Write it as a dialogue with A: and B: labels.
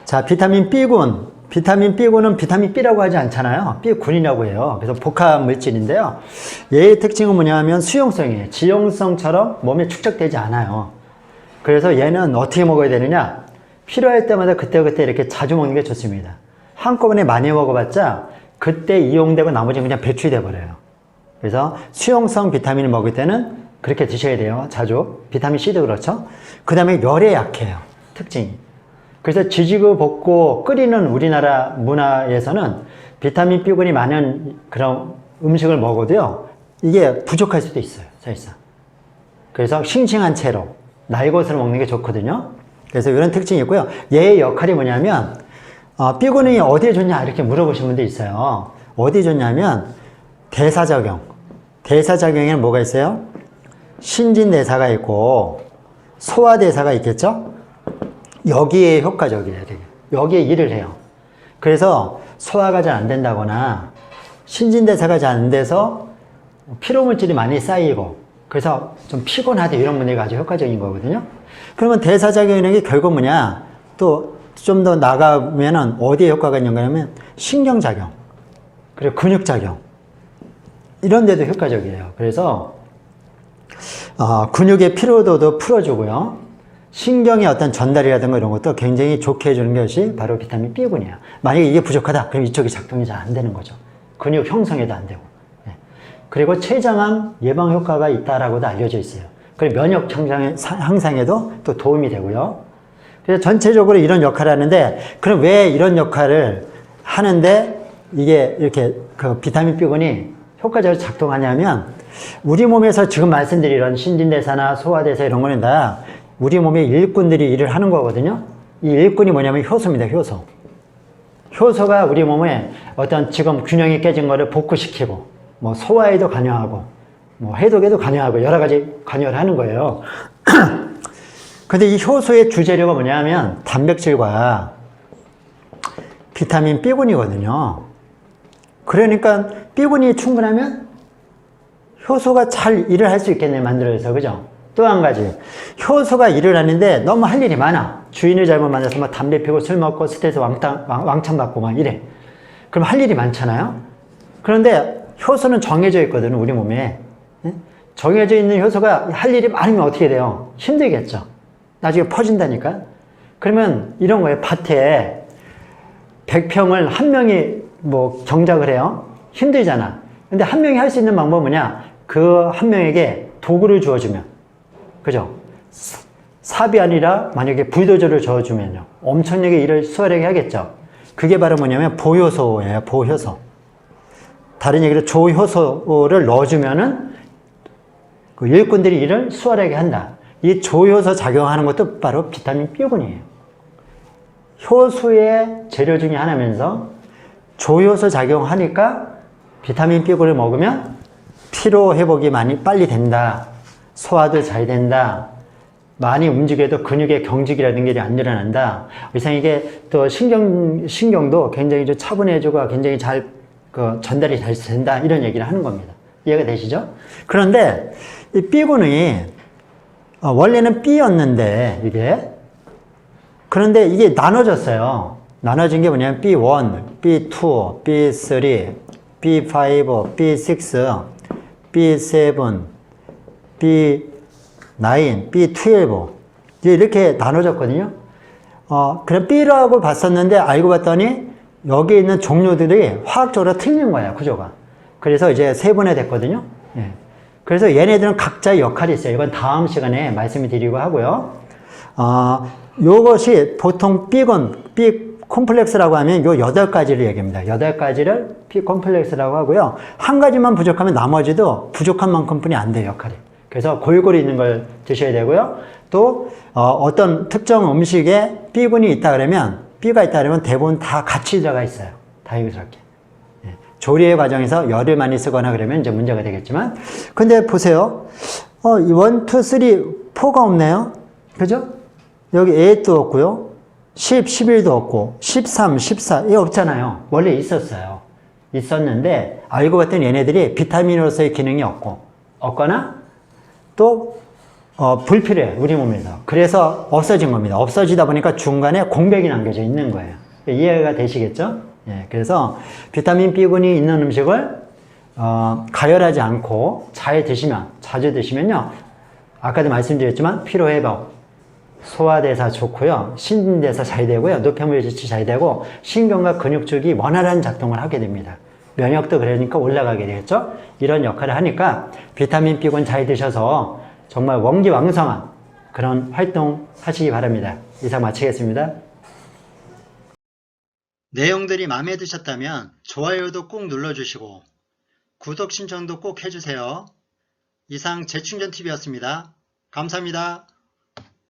A: 자, 비타민 B군. 비타민 B군은 비타민 B라고 하지 않잖아요. B군이라고 해요. 그래서 복합 물질인데요. 얘의 특징은 뭐냐면 수용성이에요. 지용성처럼 몸에 축적되지 않아요. 그래서 얘는 어떻게 먹어야 되느냐? 필요할 때마다 그때그때 이렇게 자주 먹는 게 좋습니다. 한꺼번에 많이 먹어봤자 그때 이용되고 나머지는 그냥 배출돼 버려요. 그래서 수용성 비타민을 먹을 때는 그렇게 드셔야 돼요. 자주. 비타민 C도 그렇죠. 그 다음에 열에 약해요. 특징이. 그래서 지지고 볶고 끓이는 우리나라 문화에서는 비타민 B군이 많은 그런 음식을 먹어도요, 이게 부족할 수도 있어요. 사실상. 그래서 싱싱한 채로 날것으로 먹는 게 좋거든요. 그래서 이런 특징이 있고요. 얘의 역할이 뭐냐면 B군이 어디에 좋냐 이렇게 물어보시는 분도 있어요. 어디에 좋냐면 대사작용. 대사작용에는 뭐가 있어요? 신진대사가 있고 소화대사가 있겠죠? 여기에 효과적이에요. 되게. 여기에 일을 해요. 그래서 소화가 잘 안 된다거나 신진대사가 잘 안 돼서 피로물질이 많이 쌓이고 그래서 좀 피곤하다 이런 분들이 아주 효과적인 거거든요. 그러면 대사작용이라는 게 결국 뭐냐? 또 좀 더 나가면은 어디에 효과가 있는 거냐면 신경작용, 그리고 근육작용 이런 데도 효과적이에요. 그래서 근육의 피로도도 풀어주고요. 신경의 어떤 전달이라든가 이런 것도 굉장히 좋게 해주는 것이 바로 비타민 B군이에요. 만약에 이게 부족하다, 그럼 이쪽이 작동이 잘 안 되는 거죠. 근육 형성에도 안 되고. 그리고 췌장암 예방 효과가 있다라고도 알려져 있어요. 그리고 면역 향상에도 또 도움이 되고요. 그래서 전체적으로 이런 역할을 하는데, 그럼 왜 이런 역할을 하는데 이게 이렇게 그 비타민 B군이 효과적으로 작동하냐면, 우리 몸에서 지금 말씀드린 이런 신진대사나 소화대사 이런 거는 다 우리 몸의 일꾼들이 일을 하는 거거든요. 이 일꾼이 뭐냐면 효소입니다. 효소. 효소가 우리 몸에 어떤 지금 균형이 깨진 거를 복구시키고, 뭐 소화에도 관여하고, 뭐 해독에도 관여하고 여러 가지 관여를 하는 거예요. 근데 이 효소의 주재료가 뭐냐면 단백질과 비타민 B군이거든요. 그러니까 B군이 충분하면 효소가 잘 일을 할 수 있겠네, 만들어서. 그죠? 또 한 가지. 효소가 일을 하는데 너무 할 일이 많아. 주인을 잘못 만나서 막 담배 피고 술 먹고 스트레스 왕창 받고 막 이래. 그럼 할 일이 많잖아요? 그런데 효소는 정해져 있거든요, 우리 몸에. 정해져 있는 효소가 할 일이 많으면 어떻게 돼요? 힘들겠죠? 나중에 퍼진다니까? 그러면 이런 거예요. 밭에 100평을 한 명이 뭐 경작을 해요? 힘들잖아. 근데 한 명이 할 수 있는 방법은 뭐냐? 그 한 명에게 도구를 주어주면. 그죠? 삽이 아니라 만약에 불도저를 주어주면요. 엄청나게 일을 수월하게 하겠죠? 그게 바로 뭐냐면 보효소예요. 보효소. 다른 얘기로 조효소를 넣어주면은 그 일꾼들이 일을 수월하게 한다. 이 조효소 작용하는 것도 바로 비타민 B군이에요. 효소의 재료 중에 하나면서 조효소 작용하니까 비타민 B군을 먹으면 피로 회복이 많이 빨리 된다. 소화도 잘 된다. 많이 움직여도 근육의 경직이라는 게 안 일어난다. 이상 이게 또 신경도 굉장히 좀 차분해지고 굉장히 잘 전달이 잘 된다. 이런 얘기를 하는 겁니다. 이해가 되시죠? 그런데 이 B군이 원래는 B였는데 이게 그런데 이게 나눠졌어요. 나눠진 게 뭐냐면 B1, B2, B3, B5, B6, B7, B9, B12 이렇게 나눠졌거든요. 그럼 B라고 봤었는데 알고 봤더니 여기 있는 종류들이 화학적으로 틀린 거야, 구조가. 그래서 이제 세분화됐거든요. 예. 그래서 얘네들은 각자의 역할이 있어요. 이건 다음 시간에 말씀을 드리고 하고요. 요것이 보통 B군, B 콤플렉스라고 하면 요 8가지를 얘기합니다. 8가지를 B 콤플렉스라고 하고요. 한 가지만 부족하면 나머지도 부족한 만큼뿐이 안 돼요, 역할이. 그래서 골고루 있는 걸 드셔야 되고요. 또 어떤 특정 음식에 B군이 있다 그러면 B가 있다 그러면 대부분 다 같이 들어가 있어요. 다행스럽게. 조리의 과정에서 열을 많이 쓰거나 그러면 이제 문제가 되겠지만. 근데 보세요. 1, 2, 3, 4가 없네요. 그죠? 여기 8도 없고요. 10, 11도 없고, 13, 14, 이게 없잖아요. 원래 있었어요. 있었는데, 알고 봤더니 얘네들이 비타민으로서의 기능이 없거나, 또 불필요해, 우리 몸에서. 그래서 없어진 겁니다. 없어지다 보니까 중간에 공백이 남겨져 있는 거예요. 이해가 되시겠죠? 예, 그래서 비타민 B군이 있는 음식을 가열하지 않고 자주 드시면요. 아까도 말씀드렸지만 피로회복, 소화대사 좋고요. 신진대사 잘 되고요. 노폐물 배출 잘 되고 신경과 근육쪽이 원활한 작동을 하게 됩니다. 면역도 그러니까 올라가게 되겠죠? 이런 역할을 하니까 비타민 B군 잘 드셔서 정말 원기왕성한 그런 활동 하시기 바랍니다. 이상 마치겠습니다. 내용들이 마음에 드셨다면 좋아요도 꼭 눌러주시고 구독 신청도 꼭 해주세요. 이상 재충전TV였습니다. 감사합니다.